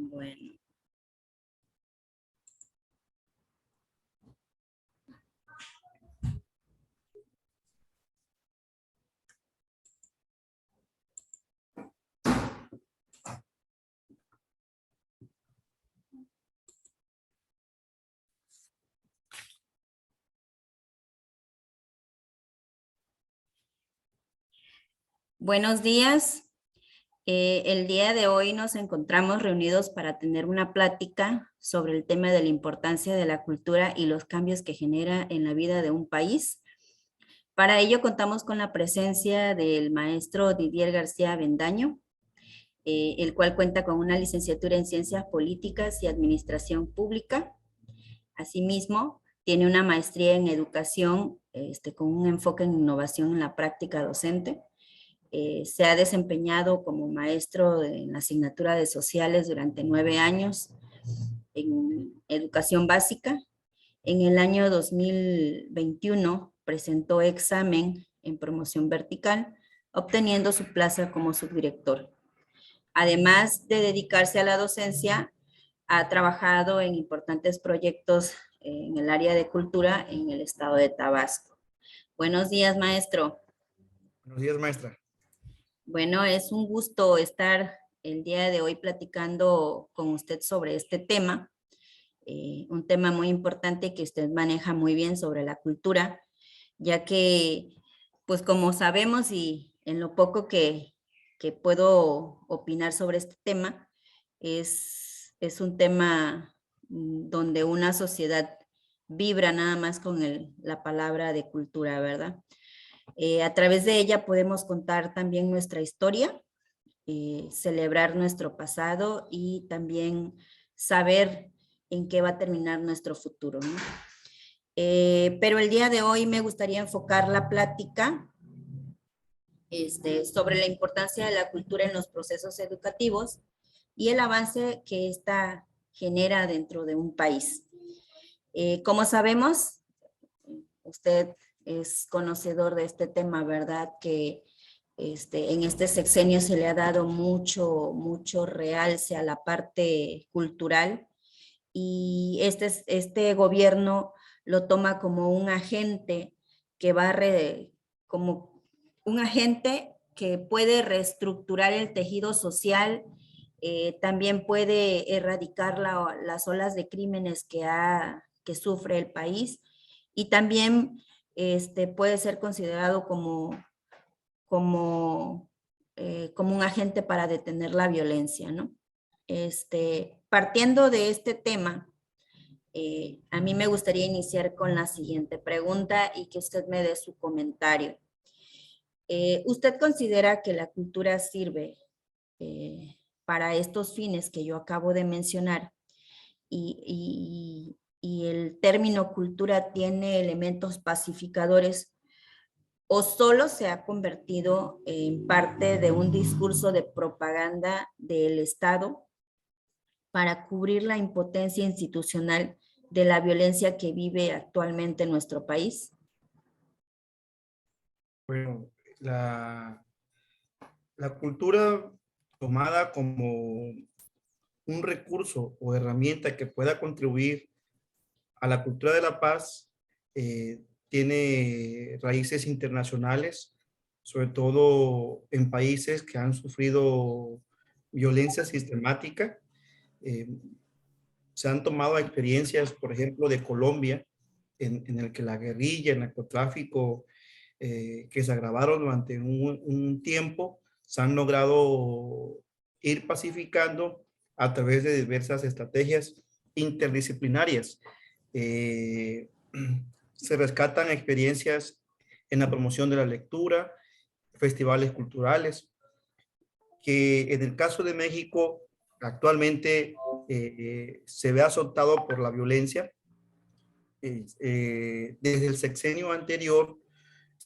Bueno. Buenos días. El día de hoy nos encontramos reunidos para tener una plática sobre el tema de la importancia de la cultura y los cambios que genera en la vida de un país. Para ello contamos con la presencia del maestro Didier García Avendaño, el cual cuenta con una licenciatura en Ciencias Políticas y Administración Pública. Asimismo, tiene una maestría en Educación con un enfoque en innovación en la práctica docente. Se ha desempeñado como maestro en la asignatura de sociales durante 9 años en educación básica. En el año 2021 presentó examen en promoción vertical, obteniendo su plaza como subdirector. Además de dedicarse a la docencia, ha trabajado en importantes proyectos en el área de cultura en el estado de Tabasco. Buenos días, maestro. Buenos días, maestra. Bueno, es un gusto estar el día de hoy platicando con usted sobre este tema, un tema muy importante que usted maneja muy bien sobre la cultura, ya que, pues como sabemos y en lo poco que puedo opinar sobre este tema, es un tema donde una sociedad vibra nada más con la palabra de cultura, ¿verdad? A través de ella podemos contar también nuestra historia, celebrar nuestro pasado y también saber en qué va a terminar nuestro futuro, ¿no? Pero el día de hoy me gustaría enfocar la plática sobre la importancia de la cultura en los procesos educativos y el avance que ésta genera dentro de un país. Como sabemos, usted es conocedor de este tema, ¿verdad? Que en este sexenio se le ha dado mucho realce a la parte cultural y este gobierno lo toma como un agente que como un agente que puede reestructurar el tejido social, también puede erradicar las olas de crímenes que sufre el país y también puede ser considerado como un agente para detener la violencia, ¿no? Partiendo de este tema, a mí me gustaría iniciar con la siguiente pregunta y que usted me dé su comentario. ¿Usted considera que la cultura sirve para estos fines que yo acabo de mencionar y el término cultura tiene elementos pacificadores o solo se ha convertido en parte de un discurso de propaganda del Estado para cubrir la impotencia institucional de la violencia que vive actualmente en nuestro país? Bueno, la cultura tomada como un recurso o herramienta que pueda contribuir a la cultura de la paz tiene raíces internacionales, sobre todo en países que han sufrido violencia sistemática. Eh, Se han tomado experiencias, por ejemplo, de Colombia, en el que la guerrilla, el narcotráfico, que se agravaron durante un tiempo, se han logrado ir pacificando a través de diversas estrategias interdisciplinarias. Eh, Se rescatan experiencias en la promoción de la lectura, festivales culturales, que en el caso de México actualmente se ve azotado por la violencia. Desde el sexenio anterior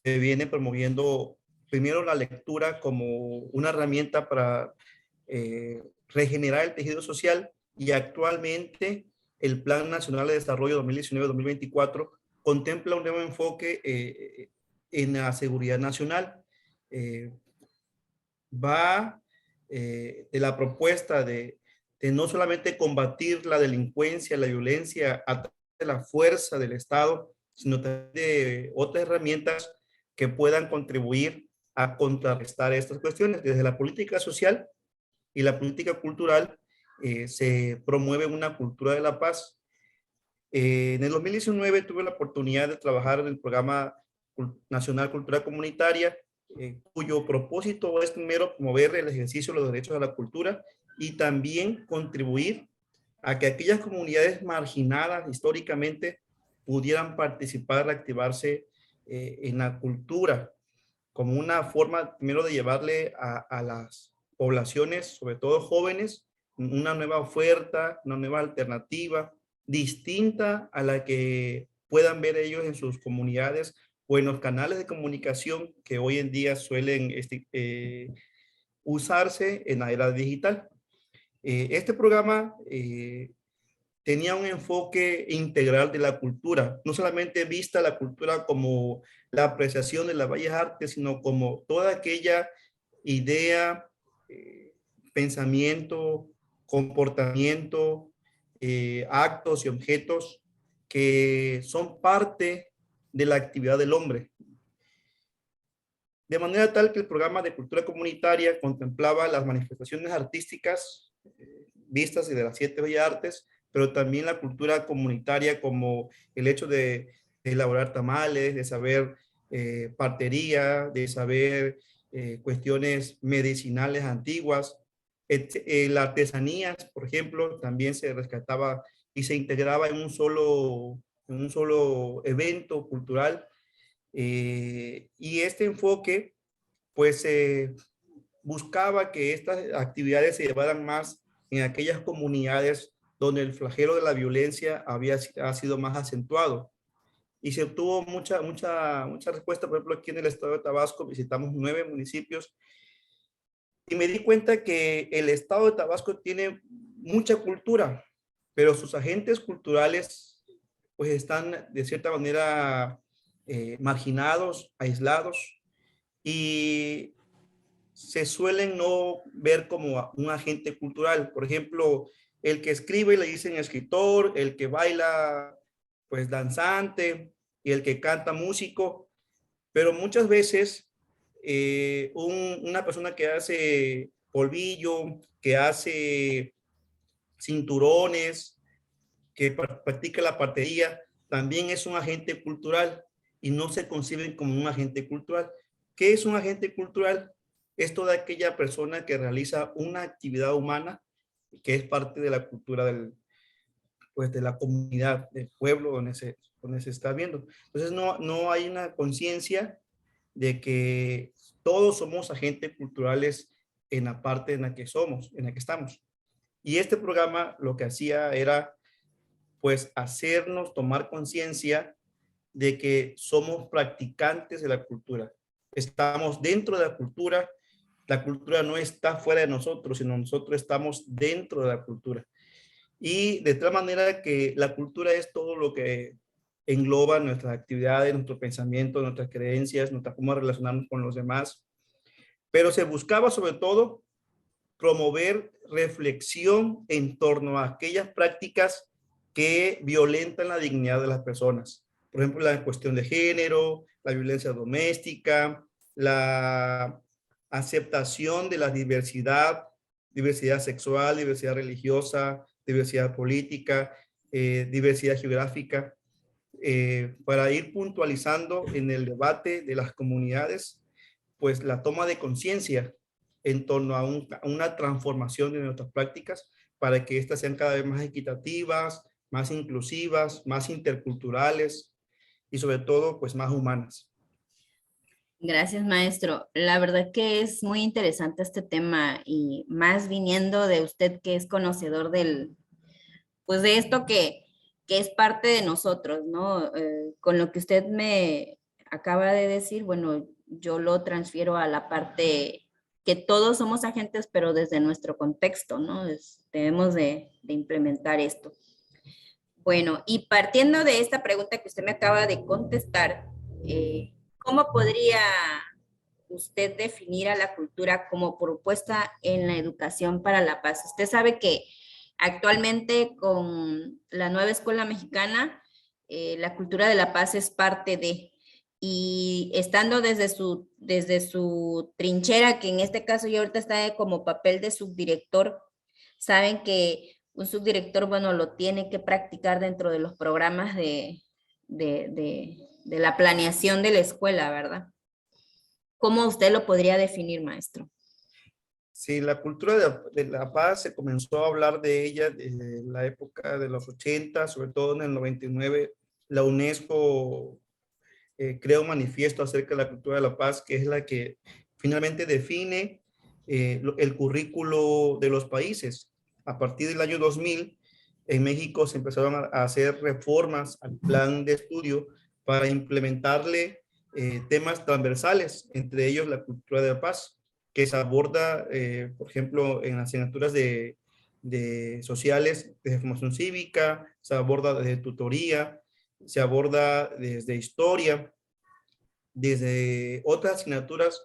se viene promoviendo primero la lectura como una herramienta para regenerar el tejido social y actualmente el Plan Nacional de Desarrollo 2019-2024 contempla un nuevo enfoque en la seguridad nacional. Va de la propuesta de de no solamente combatir la delincuencia, la violencia a través de la fuerza del Estado, sino también de otras herramientas que puedan contribuir a contrarrestar estas cuestiones. Desde la política social y la política cultural se promueve una cultura de la paz. En el 2019 tuve la oportunidad de trabajar en el programa Nacional Cultura Comunitaria, cuyo propósito es primero promover el ejercicio de los derechos a la cultura y también contribuir a que aquellas comunidades marginadas históricamente pudieran participar, activarse en la cultura, como una forma primero de llevarle a las poblaciones, sobre todo jóvenes, una nueva oferta, una nueva alternativa, distinta a la que puedan ver ellos en sus comunidades o en los canales de comunicación que hoy en día suelen usarse en la era digital. Este programa tenía un enfoque integral de la cultura, no solamente vista la cultura como la apreciación de las bellas artes, sino como toda aquella idea, pensamiento, comportamiento, actos y objetos que son parte de la actividad del hombre. De manera tal que el programa de cultura comunitaria contemplaba las manifestaciones artísticas vistas de las 7 bellas artes, pero también la cultura comunitaria como el hecho de elaborar tamales, de saber partería, de saber cuestiones medicinales antiguas. La artesanías, por ejemplo, también se rescataba y se integraba en un solo evento cultural. Y este enfoque, pues, buscaba que estas actividades se llevaran más en aquellas comunidades donde el flagelo de la violencia ha sido más acentuado. Y se obtuvo mucha respuesta. Por ejemplo, aquí en el estado de Tabasco visitamos 9 municipios y me di cuenta que el estado de Tabasco tiene mucha cultura, pero sus agentes culturales pues están de cierta manera marginados, aislados, y se suelen no ver como un agente cultural. Por ejemplo, el que escribe le dicen escritor, el que baila pues danzante y el que canta músico, pero muchas veces una persona que hace polvillo, que hace cinturones, que practica la partería, también es un agente cultural y no se conciben como un agente cultural. ¿Qué es un agente cultural? Es toda aquella persona que realiza una actividad humana que es parte de la cultura pues, de la comunidad, del pueblo donde se está viendo. Entonces no hay una conciencia de que todos somos agentes culturales en la parte en la que somos, en la que estamos. Y este programa lo que hacía era pues hacernos tomar conciencia de que somos practicantes de la cultura. Estamos dentro de la cultura no está fuera de nosotros, sino nosotros estamos dentro de la cultura. Y de tal manera que la cultura es todo lo que engloba nuestras actividades, nuestro pensamiento, nuestras creencias, nuestra forma de relacionarnos con los demás. Pero se buscaba sobre todo promover reflexión en torno a aquellas prácticas que violentan la dignidad de las personas. Por ejemplo, la cuestión de género, la violencia doméstica, la aceptación de la diversidad, diversidad sexual, diversidad religiosa, diversidad política, diversidad geográfica, para ir puntualizando en el debate de las comunidades, pues la toma de conciencia en torno a una transformación de nuestras prácticas para que éstas sean cada vez más equitativas, más inclusivas, más interculturales y sobre todo, pues más humanas. Gracias, maestro. La verdad que es muy interesante este tema y más viniendo de usted que es conocedor pues de esto que es parte de nosotros, ¿no? Con lo que usted me acaba de decir, bueno, yo lo transfiero a la parte que todos somos agentes, pero desde nuestro contexto, ¿no? Debemos de implementar esto. Bueno, y partiendo de esta pregunta que usted me acaba de contestar, ¿cómo podría usted definir a la cultura como propuesta en la educación para la paz? Usted sabe que Actualmente con la nueva escuela mexicana, la cultura de la paz es parte de, y estando desde su trinchera, que en este caso yo ahorita está como papel de subdirector, saben que un subdirector, bueno, lo tiene que practicar dentro de los programas de la planeación de la escuela, ¿verdad? ¿Cómo usted lo podría definir, maestro? Sí, la cultura de la paz se comenzó a hablar de ella desde la época de los 80, sobre todo en el 99. La UNESCO creó un manifiesto acerca de la cultura de la paz, que es la que finalmente define el currículo de los países. A partir del año 2000, en México se empezaron a hacer reformas al plan de estudio para implementarle temas transversales, entre ellos la cultura de la paz, que se aborda, por ejemplo, en las asignaturas de sociales, de formación cívica, se aborda desde tutoría, se aborda desde historia, desde otras asignaturas.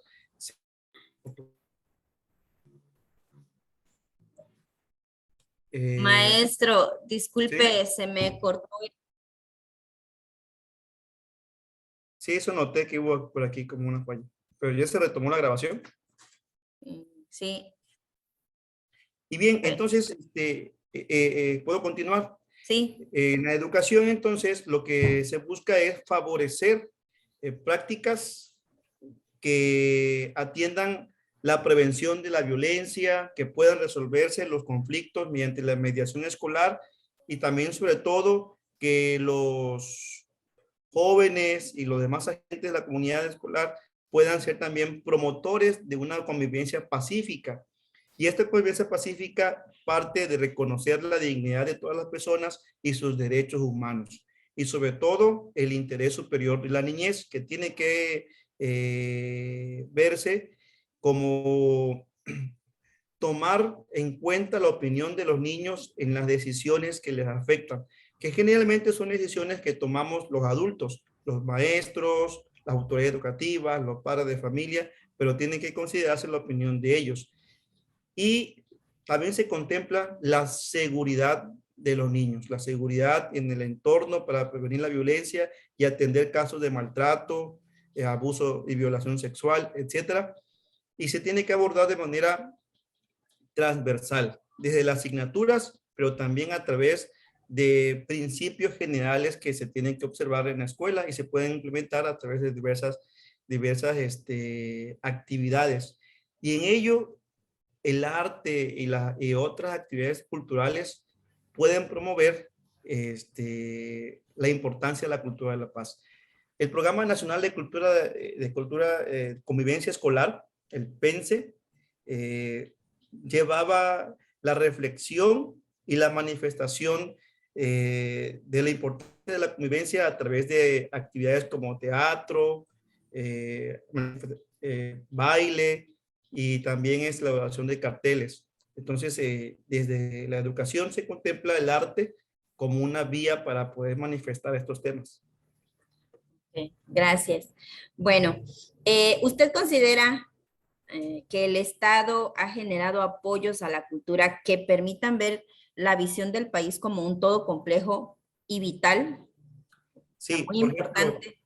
Eh, Maestro, sí, disculpe, se me cortó. sí, eso noté que hubo por aquí como una falla, pero ya se retomó la grabación. Sí, Y bien, bueno, entonces, ¿puedo continuar? sí, En la educación, entonces, lo que se busca es favorecer prácticas que atiendan la prevención de la violencia, que puedan resolverse los conflictos mediante la mediación escolar y también, sobre todo, que los jóvenes y los demás agentes de la comunidad escolar puedan ser también promotores de una convivencia pacífica. Y esta convivencia pacífica parte de reconocer la dignidad de todas las personas y sus derechos humanos. Y sobre todo el interés superior de la niñez, que tiene que verse como tomar en cuenta la opinión de los niños en las decisiones que les afectan, que generalmente son decisiones que tomamos los adultos, los maestros, las autoridades educativas, los padres de familia, pero tiene que considerarse la opinión de ellos. Y también se contempla la seguridad de los niños, la seguridad en el entorno para prevenir la violencia y atender casos de maltrato, abuso y violación sexual, etcétera. Y se tiene que abordar de manera transversal, desde las asignaturas, pero también a través de principios generales que se tienen que observar en la escuela y se pueden implementar a través de diversas actividades. Y en ello, el arte y otras actividades culturales pueden promover la importancia de la cultura de la paz. El Programa Nacional de Convivencia Escolar, el PENSE, llevaba la reflexión y la manifestación de la importancia de la convivencia a través de actividades como teatro, baile y también es la elaboración de carteles. Entonces, desde la educación se contempla el arte como una vía para poder manifestar estos temas. ok, gracias. Bueno, ¿usted considera que el Estado ha generado apoyos a la cultura que permitan ver la visión del país como un todo complejo y vital? O sea, Sí, muy importante.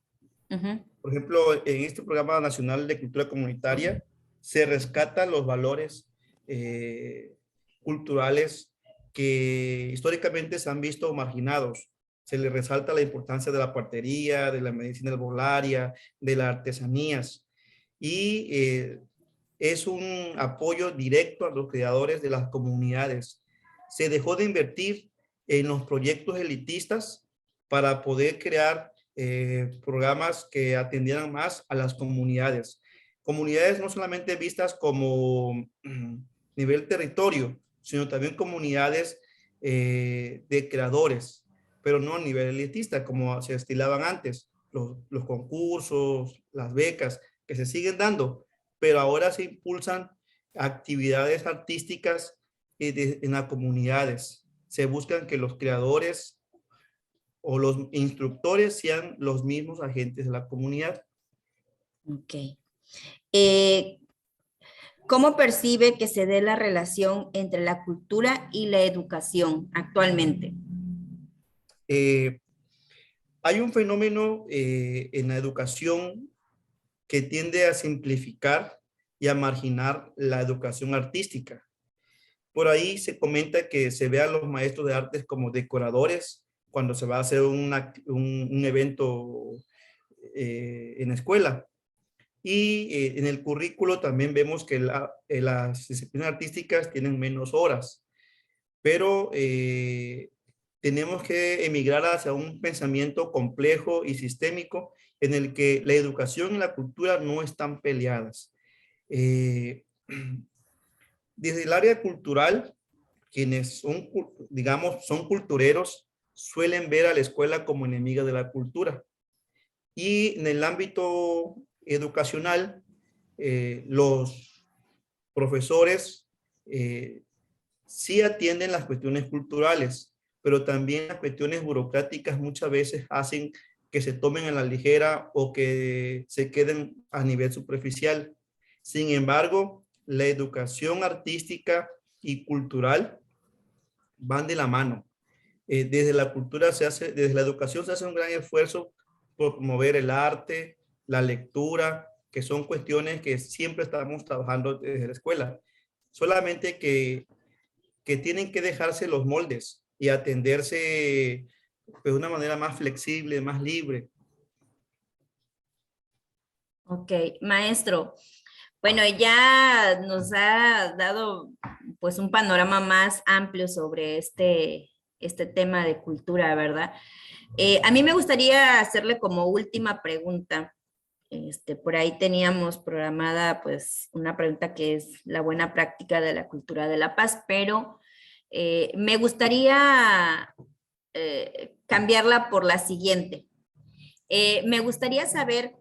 Ujú. por ejemplo, en este programa nacional de cultura comunitaria se rescatan los valores eh, culturales que históricamente se han visto marginados. Se le resalta la importancia de la partería, de la medicina herbolaria, de las artesanías. Y es un apoyo directo a los creadores de las comunidades. Se dejó de invertir en los proyectos elitistas para poder crear programas que atendieran más a las comunidades. Comunidades no solamente vistas como nivel territorio, sino también comunidades de creadores, pero no a nivel elitista como se estilaban antes, los concursos, las becas que se siguen dando, pero ahora se impulsan actividades artísticas en las comunidades. Se buscan que los creadores o los instructores sean los mismos agentes de la comunidad. Ok. Eh, ¿Cómo percibe que se dé la relación entre la cultura y la educación actualmente? Eh, Hay un fenómeno en la educación que tiende a simplificar y a marginar la educación artística. Por ahí se comenta que se ve a los maestros de artes como decoradores cuando se va a hacer un evento en la escuela. Y en el currículo también vemos que las disciplinas artísticas tienen menos horas, pero tenemos que emigrar hacia un pensamiento complejo y sistémico en el que la educación y la cultura no están peleadas. Eh, Desde el área cultural, quienes son, digamos, son cultureros, suelen ver a la escuela como enemiga de la cultura. Y en el ámbito educacional, los profesores sí atienden las cuestiones culturales, pero también las cuestiones burocráticas muchas veces hacen que se tomen a la ligera o que se queden a nivel superficial. Sin embargo, la educación artística y cultural van de la mano. Desde la cultura se hace, desde la educación se hace un gran esfuerzo por promover el arte, la lectura, que son cuestiones que siempre estamos trabajando desde la escuela. Solamente que tienen que dejarse los moldes y atenderse de una manera más flexible, más libre. Ok, maestro. Bueno, ya nos ha dado pues un panorama más amplio sobre este tema de cultura, ¿verdad? A mí me gustaría hacerle como última pregunta. Por ahí teníamos programada pues una pregunta que es la buena práctica de la cultura de la paz, pero me gustaría cambiarla por la siguiente. Me gustaría saber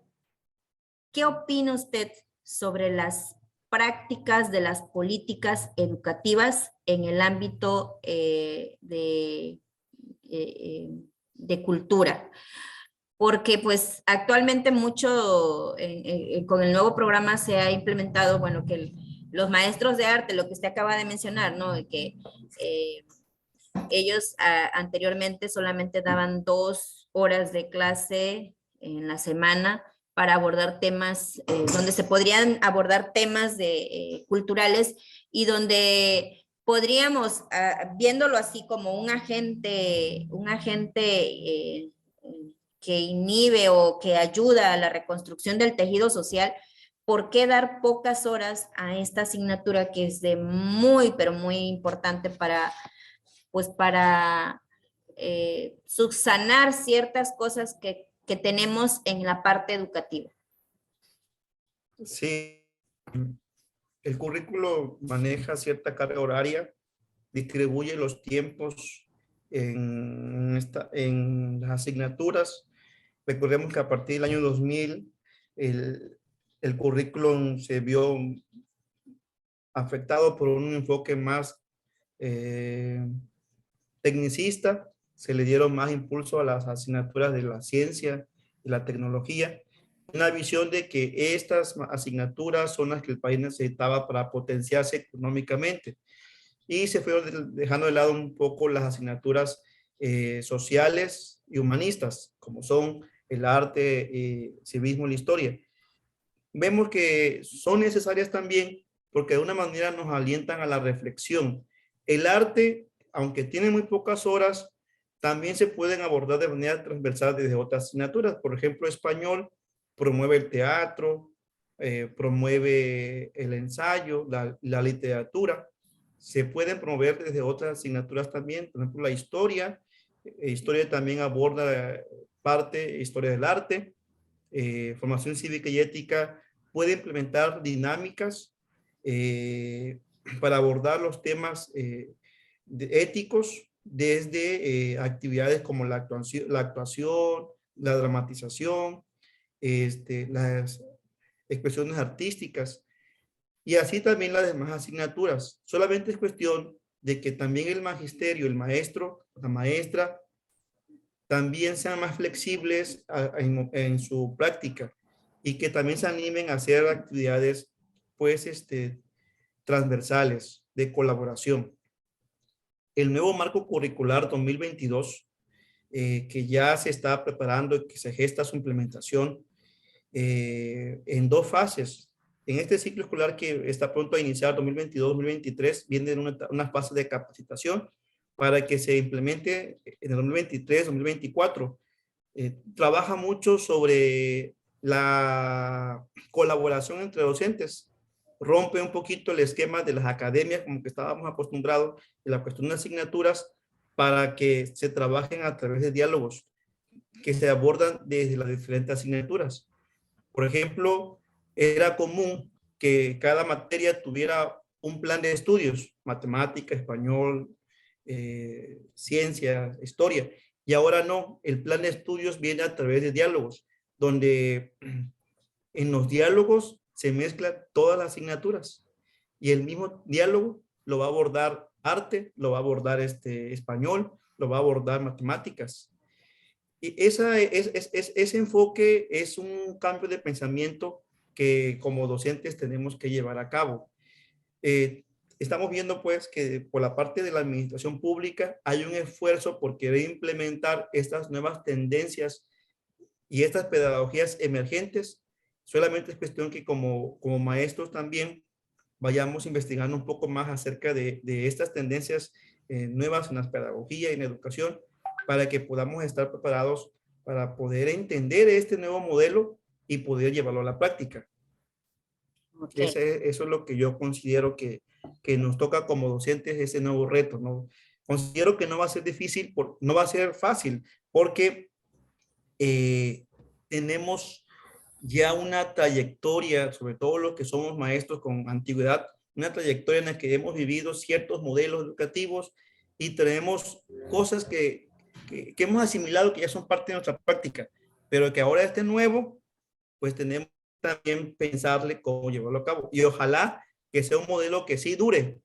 qué opina usted sobre las prácticas de las políticas educativas en el ámbito de cultura, porque pues actualmente mucho con el nuevo programa se ha implementado, bueno, que los maestros de arte, lo que usted acaba de mencionar, ¿no? De que eh, ellos anteriormente solamente daban 2 horas de clase en la semana para abordar temas, donde se podrían abordar temas culturales y donde podríamos, viéndolo así como un agente que inhibe o que ayuda a la reconstrucción del tejido social, ¿por qué dar pocas horas a esta asignatura que es de muy, pero muy importante pues para subsanar ciertas cosas que tenemos en la parte educativa? Sí, el currículo maneja cierta carga horaria, distribuye los tiempos en las asignaturas. Recordemos que a partir del año 2000 el currículum se vio afectado por un enfoque más eh, tecnicista, se le dieron más impulso a las asignaturas de la ciencia y la tecnología, una visión de que estas asignaturas son las que el país necesitaba para potenciarse económicamente y se fue dejando de lado un poco las asignaturas sociales y humanistas, como son el arte, civismo y la historia. Vemos que son necesarias también porque de una manera nos alientan a la reflexión. El arte, aunque tiene muy pocas horas, también se pueden abordar de manera transversal desde otras asignaturas. Por ejemplo, español promueve el teatro, promueve el ensayo, la literatura. Se pueden promover desde otras asignaturas también. Por ejemplo, la historia. Historia también aborda parte, historia del arte. Formación cívica y ética puede implementar dinámicas eh, para abordar los temas éticos desde actividades como actuación, la dramatización, las expresiones artísticas y así también las demás asignaturas. Solamente es cuestión de que también el magisterio, el maestro, la maestra, también sean más flexibles en su práctica y que también se animen a hacer actividades, pues, transversales, de colaboración. El nuevo marco curricular 2022, que ya se está preparando y que se gesta su implementación en dos fases. En este ciclo escolar que está pronto a iniciar 2022-2023, viene una fase de capacitación para que se implemente en el 2023-2024. Trabaja mucho sobre la colaboración entre docentes, rompe un poquito el esquema de las academias como que estábamos acostumbrados en la cuestión de asignaturas para que se trabajen a través de diálogos que se abordan desde las diferentes asignaturas. Por ejemplo, era común que cada materia tuviera un plan de estudios, matemática, español, ciencia, historia, y ahora no, el plan de estudios viene a través de diálogos, donde en los diálogos se mezclan todas las asignaturas y el mismo diálogo lo va a abordar arte, lo va a abordar español, lo va a abordar matemáticas. Y ese enfoque es un cambio de pensamiento que como docentes tenemos que llevar a cabo. Estamos viendo pues que por la parte de la administración pública hay un esfuerzo por querer implementar estas nuevas tendencias y estas pedagogías emergentes. Solamente es cuestión que como maestros también vayamos investigando un poco más acerca de estas tendencias nuevas en la pedagogía y en la educación para que podamos estar preparados para poder entender este nuevo modelo y poder llevarlo a la práctica. Okay. Eso es lo que yo considero que nos toca como docentes, ese nuevo reto, ¿no? Considero que no va a ser difícil, no va a ser fácil, porque tenemos ya una trayectoria, sobre todo los que somos maestros con antigüedad, una trayectoria en la que hemos vivido ciertos modelos educativos y tenemos cosas que hemos asimilado que ya son parte de nuestra práctica, pero que ahora este nuevo, pues tenemos también pensarle cómo llevarlo a cabo. Y ojalá que sea un modelo que sí dure,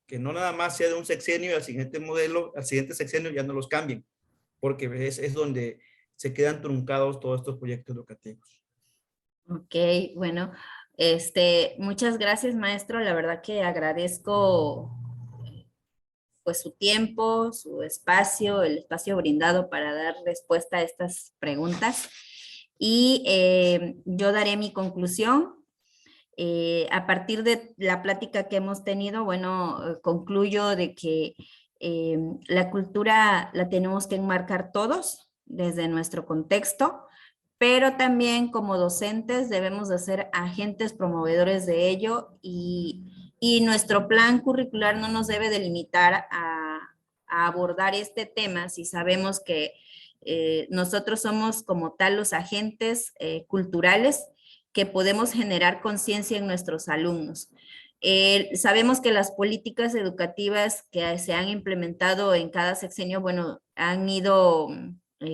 que no nada más sea de un sexenio y al siguiente modelo, al siguiente sexenio ya no los cambien, porque es donde se quedan truncados todos estos proyectos educativos. Ok, bueno, muchas gracias, maestro. La verdad que agradezco pues su tiempo, su espacio, el espacio brindado para dar respuesta a estas preguntas. Y yo daré mi conclusión. A partir de la plática que hemos tenido, bueno, concluyo de que la cultura la tenemos que enmarcar todos desde nuestro contexto, pero también como docentes debemos de ser agentes promovedores de ello y nuestro plan curricular no nos debe delimitar a abordar este tema si sabemos que nosotros somos como tal los agentes culturales que podemos generar conciencia en nuestros alumnos. Sabemos que las políticas educativas que se han implementado en cada sexenio, bueno, han ido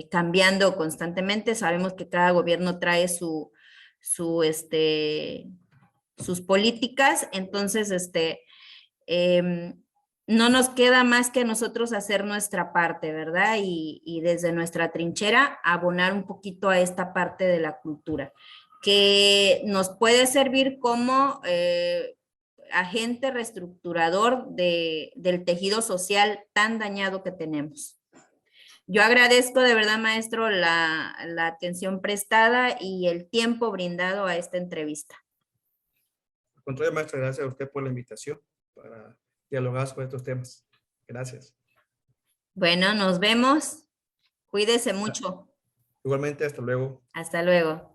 cambiando constantemente. Sabemos que cada gobierno trae sus políticas, entonces, no nos queda más que nosotros hacer nuestra parte, ¿verdad? Y desde nuestra trinchera abonar un poquito a esta parte de la cultura, que nos puede servir como agente reestructurador del tejido social tan dañado que tenemos. Yo agradezco de verdad, maestro, la atención prestada y el tiempo brindado a esta entrevista. Al contrario, maestra, gracias a usted por la invitación para dialogar sobre estos temas. Gracias. Bueno, nos vemos. Cuídese mucho. Igualmente, hasta luego. Hasta luego.